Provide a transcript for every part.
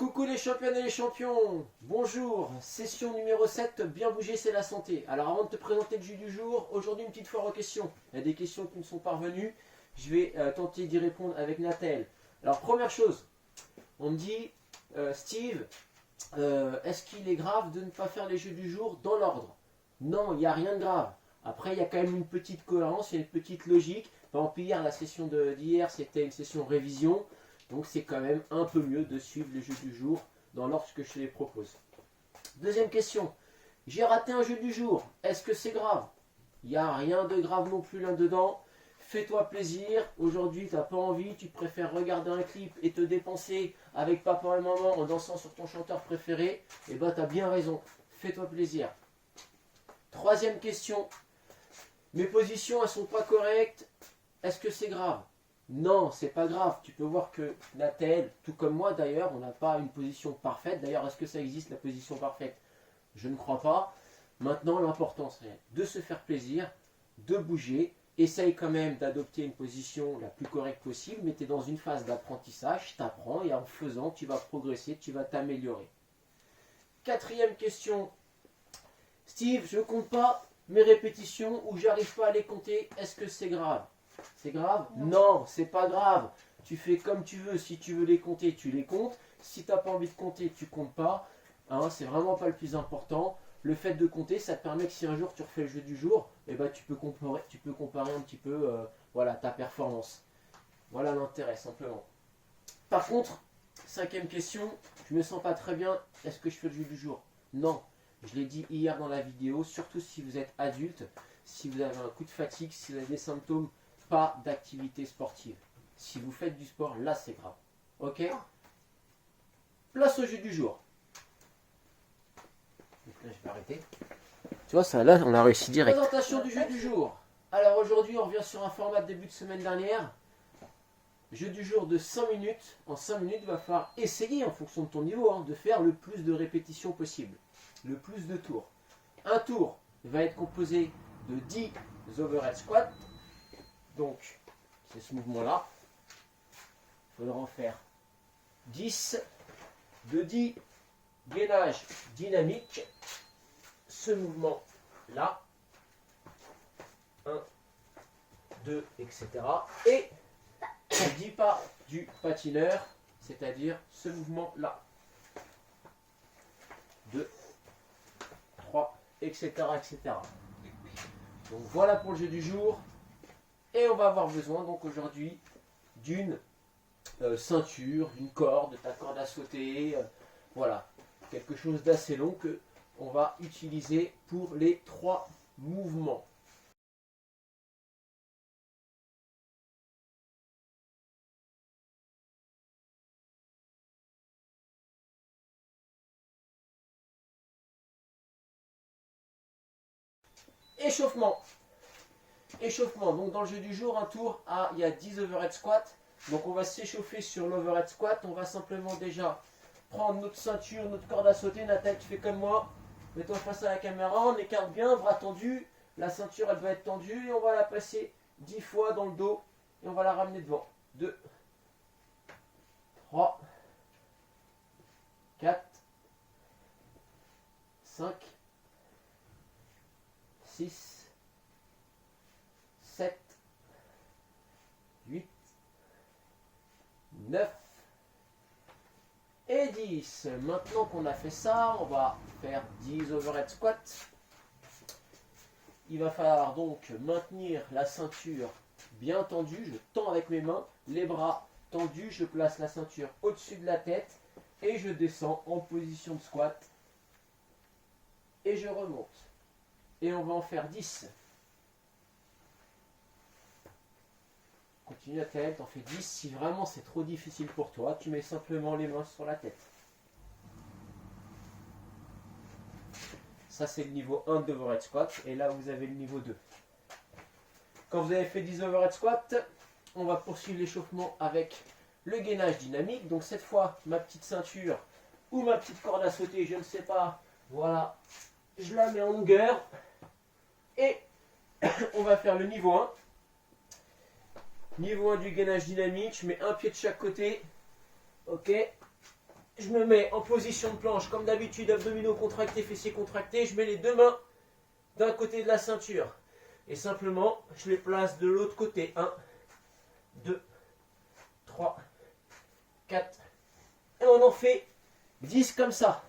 Coucou les championnes et les champions. Bonjour, session numéro 7, bien bouger c'est la santé. Alors avant de te présenter le jeu du jour, aujourd'hui une petite foire aux questions. Il y a des questions qui me sont parvenues, je vais tenter d'y répondre avec Nathalie. Alors première chose, on me dit Steve, est-ce qu'il est grave de ne pas faire les jeux du jour dans l'ordre? Non, il n'y a rien de grave. Après il y a quand même une petite cohérence, il y a une petite logique. Par exemple hier, la session d'hier c'était une session révision. Donc c'est quand même un peu mieux de suivre les jeux du jour dans l'ordre que je te les propose. Deuxième question. J'ai raté un jeu du jour. Est-ce que c'est grave? Il n'y a rien de grave non plus là-dedans. Fais-toi plaisir. Aujourd'hui, tu n'as pas envie. Tu préfères regarder un clip et te dépenser avec papa et maman en dansant sur ton chanteur préféré. Eh bien, tu as bien raison. Fais-toi plaisir. Troisième question. Mes positions, elles ne sont pas correctes. Est-ce que c'est grave? Non, c'est pas grave. Tu peux voir que Nathalie, tout comme moi d'ailleurs, on n'a pas une position parfaite. D'ailleurs, est-ce que ça existe la position parfaite? Je ne crois pas. Maintenant, l'important serait de se faire plaisir, de bouger. Essaye quand même d'adopter une position la plus correcte possible, mais tu es dans une phase d'apprentissage, tu apprends et en faisant, tu vas progresser, tu vas t'améliorer. Quatrième question. Steve, je ne compte pas mes répétitions ou j'arrive pas à les compter. Est-ce que c'est grave? C'est grave? Non, c'est pas grave. Tu fais comme tu veux. Si tu veux les compter, tu les comptes. Si tu n'as pas envie de compter, tu comptes pas. Hein, c'est vraiment pas le plus important. Le fait de compter, ça te permet que si un jour tu refais le jeu du jour, eh ben, tu peux comparer un petit peu voilà, ta performance. Voilà l'intérêt, simplement. Par contre, cinquième question, je me sens pas très bien. Est-ce que je fais le jeu du jour? Non. Je l'ai dit hier dans la vidéo, surtout si vous êtes adulte, si vous avez un coup de fatigue, si vous avez des symptômes, pas d'activité sportive. Si vous faites du sport, là c'est grave. Ok? Place au jeu du jour. Donc là je vais arrêter. Tu vois ça, là on a réussi direct. Présentation du jeu du jour. Alors aujourd'hui on revient sur un format de début de semaine dernière. Jeu du jour de 5 minutes. En 5 minutes, il va falloir essayer en fonction de ton niveau de faire le plus de répétitions possible. Le plus de tours. Un tour va être composé de 10 overhead squats. Donc, c'est ce mouvement-là. Il faudra en faire 10. De 10 gainage dynamique. Ce mouvement-là. 1, 2, etc. Et 10 pas du patineur, c'est-à-dire ce mouvement-là. 2, 3, etc., etc. Donc voilà pour le jeu du jour. Et on va avoir besoin donc aujourd'hui d'une ceinture, d'une corde, de ta corde à sauter. Voilà, quelque chose d'assez long que on va utiliser pour les 3 mouvements. Échauffement. Échauffement, donc dans le jeu du jour, un tour, il y a 10 overhead squats. Donc on va s'échauffer sur l'overhead squat. On va simplement déjà prendre notre ceinture, notre corde à sauter. Nathalie, tu fais comme moi. Mets-toi face à la caméra, on écarte bien, bras tendus. La ceinture, elle doit être tendue et on va la passer 10 fois dans le dos. Et on va la ramener devant. 2, 3, 4, 5, 6, 7, 8, 9 et 10. Maintenant qu'on a fait ça, on va faire 10 overhead squats. Il va falloir donc maintenir la ceinture bien tendue. Je tends avec mes mains, les bras tendus. Je place la ceinture au-dessus de la tête et je descends en position de squat. Et je remonte. Et on va en faire 10. Continue à tête, t'en fais 10. Si vraiment c'est trop difficile pour toi, tu mets simplement les mains sur la tête. Ça c'est le niveau 1 de overhead squat. Et là vous avez le niveau 2. Quand vous avez fait 10 overhead squat, on va poursuivre l'échauffement avec le gainage dynamique. Donc cette fois, ma petite ceinture ou ma petite corde à sauter, je ne sais pas. Voilà, je la mets en longueur. Et on va faire le niveau 1. Niveau 1 du gainage dynamique, je mets un pied de chaque côté. Ok. je me mets en position de planche, comme d'habitude, abdominaux contractés, fessiers contractés. Je mets les deux mains d'un côté de la ceinture. Et simplement, je les place de l'autre côté. 1, 2, 3, 4. Et on en fait 10 comme ça.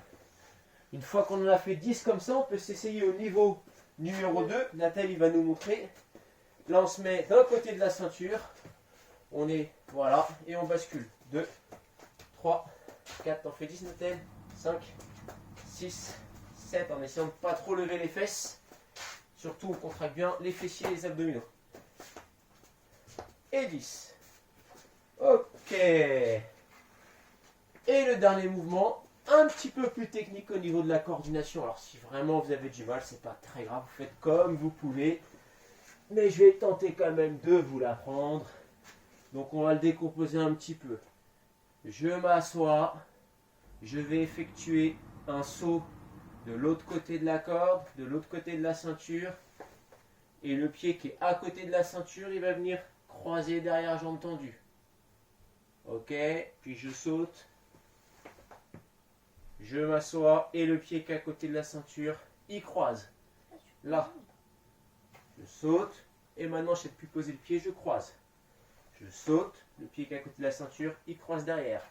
Une fois qu'on en a fait 10 comme ça, on peut s'essayer au niveau numéro 2. Nathalie va nous montrer. Là, on se met d'un côté de la ceinture. On est, voilà, et on bascule. 2, 3, 4, on fait 10 Nathalie. 5, 6, 7, en essayant de ne pas trop lever les fesses. Surtout, on contracte bien les fessiers et les abdominaux. Et 10. Ok. Et le dernier mouvement, un petit peu plus technique au niveau de la coordination. Alors si vraiment vous avez du mal, c'est pas très grave, vous faites comme vous pouvez. Mais je vais tenter quand même de vous l'apprendre. Donc on va le décomposer un petit peu. Je m'assois, je vais effectuer un saut de l'autre côté de la corde, de l'autre côté de la ceinture. Et le pied qui est à côté de la ceinture, il va venir croiser derrière jambe tendue. Ok, puis je saute. Je m'assois et le pied qui est à côté de la ceinture, il croise. Là, je saute et maintenant je ne sais plus poser le pied, je croise. Je saute, le pied qui est à côté de la ceinture, il croise derrière.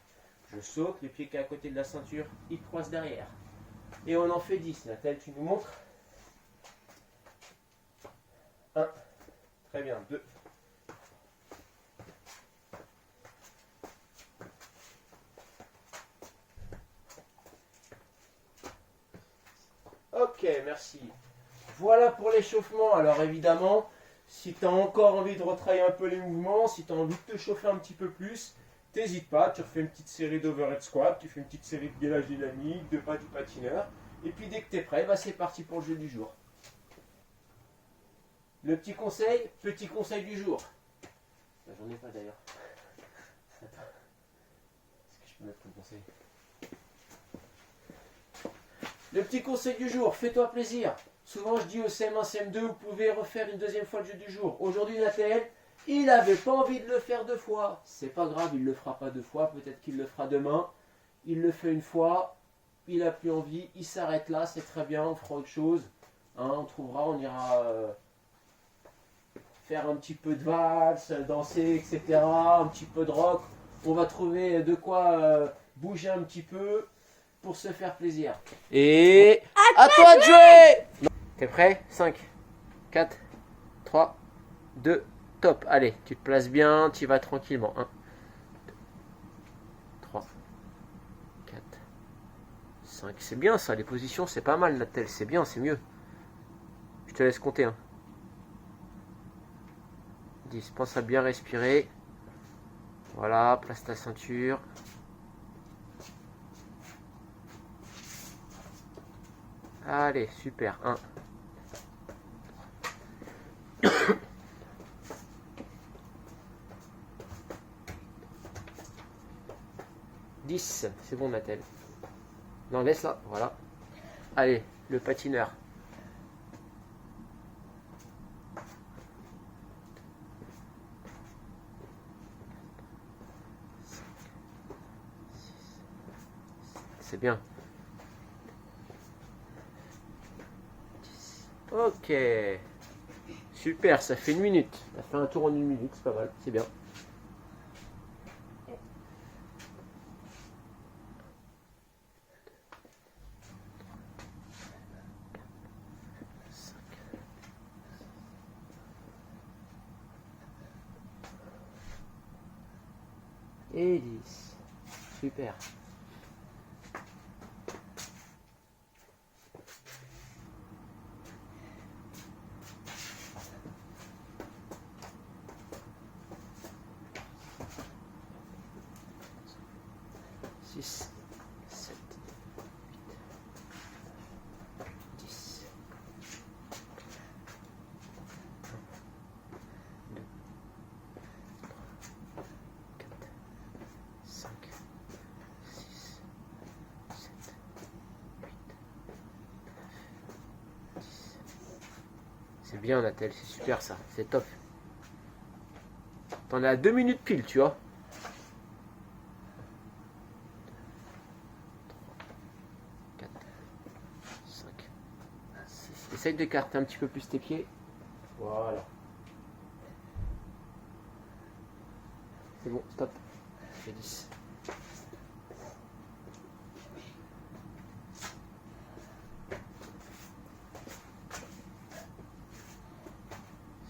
Je saute, le pied qui est à côté de la ceinture, il croise derrière. Et on en fait 10. Nathalie, tu nous montres. 1. Très bien. 2. Ok, merci. Voilà pour l'échauffement. Alors évidemment, si tu as encore envie de retravailler un peu les mouvements, si tu as envie de te chauffer un petit peu plus, n'hésite pas, tu refais une petite série d'overhead squat, tu fais une petite série de gainage dynamique, de pas du patineur. Et puis dès que tu es prêt, bah, c'est parti pour le jeu du jour. Le petit conseil du jour. J'en ai pas d'ailleurs. Attends. Est-ce que je peux mettre le conseil? Le petit conseil du jour, fais-toi plaisir. Souvent je dis au CM1, CM2, vous pouvez refaire une deuxième fois le jeu du jour. Aujourd'hui Nathalie, il n'avait pas envie de le faire 2 fois. C'est pas grave, il ne le fera pas 2 fois, peut-être qu'il le fera demain. Il le fait une fois, il n'a plus envie, il s'arrête là, c'est très bien, on fera autre chose. Hein, on trouvera, on ira faire un petit peu de valse, danser, etc. Un petit peu de rock. On va trouver de quoi bouger un petit peu pour se faire plaisir. Et à toi de jouer! T'es prêt? 5, 4, 3, 2, top. Allez, tu te places bien, tu y vas tranquillement. 1, 2, 3, 4, 5. C'est bien ça, les positions, c'est pas mal, Nathalie. C'est bien, c'est mieux. Je te laisse compter. 10. Pense à bien respirer. Voilà, place ta ceinture. Allez, super. 1. 10. C'est bon, Nathalie. Non, laisse là. Voilà. Allez, le patineur. 5, 6. C'est bien. 10. Ok. Super, ça fait 1 minute. Ça fait un tour en 1 minute, c'est pas mal, c'est bien. Et 10. Super. Six, 7, 8, 10. 1, 2, 3, 4, 5, 6, 7, 8, 9, 10. C'est bien Nathalie, c'est super ça, c'est top. T'en as 2 minutes pile, tu vois. Essaye d'écarter un petit peu plus tes pieds. Voilà. C'est bon, stop. J'ai 10.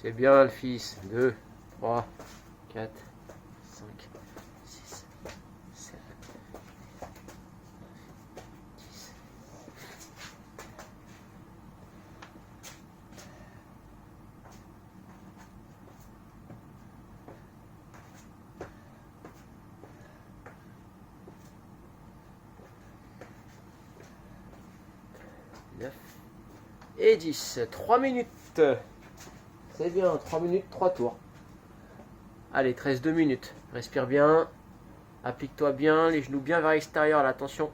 C'est bien le fils. 2, 3, 4, 5, 6, 7, 10. Et 10. 3 minutes. C'est bien, 3 minutes, 3 tours. Allez, 13, 2 minutes. Respire bien. Applique-toi bien, les genoux bien vers l'extérieur, là, attention.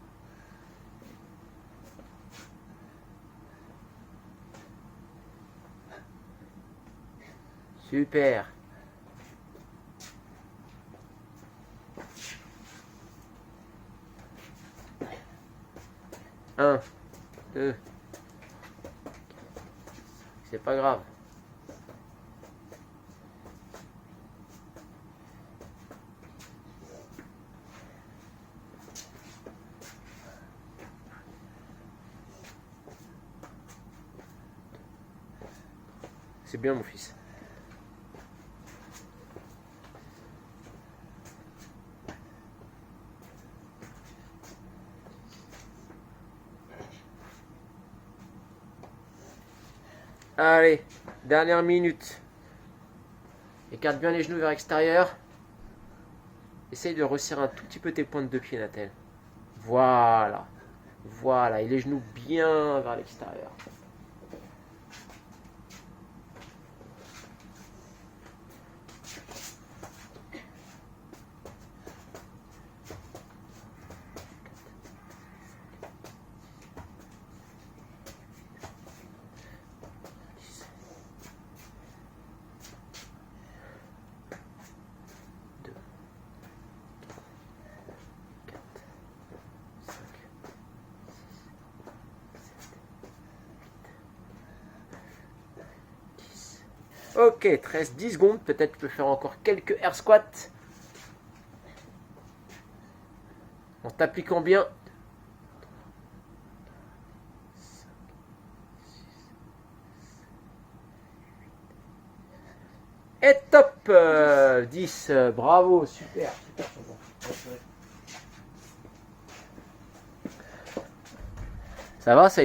Super. 1, 2. C'est pas grave. C'est bien mon fils. Allez, dernière minute. Écarte bien les genoux vers l'extérieur. Essaye de resserrer un tout petit peu tes pointes de pied, Nathel. Voilà. Voilà, et les genoux bien vers l'extérieur. Ok, 13, 10 secondes. Peut-être tu peux faire encore quelques air squats. En t'appliquant bien. Et top 10, bravo, super, super. Ça va, ça a été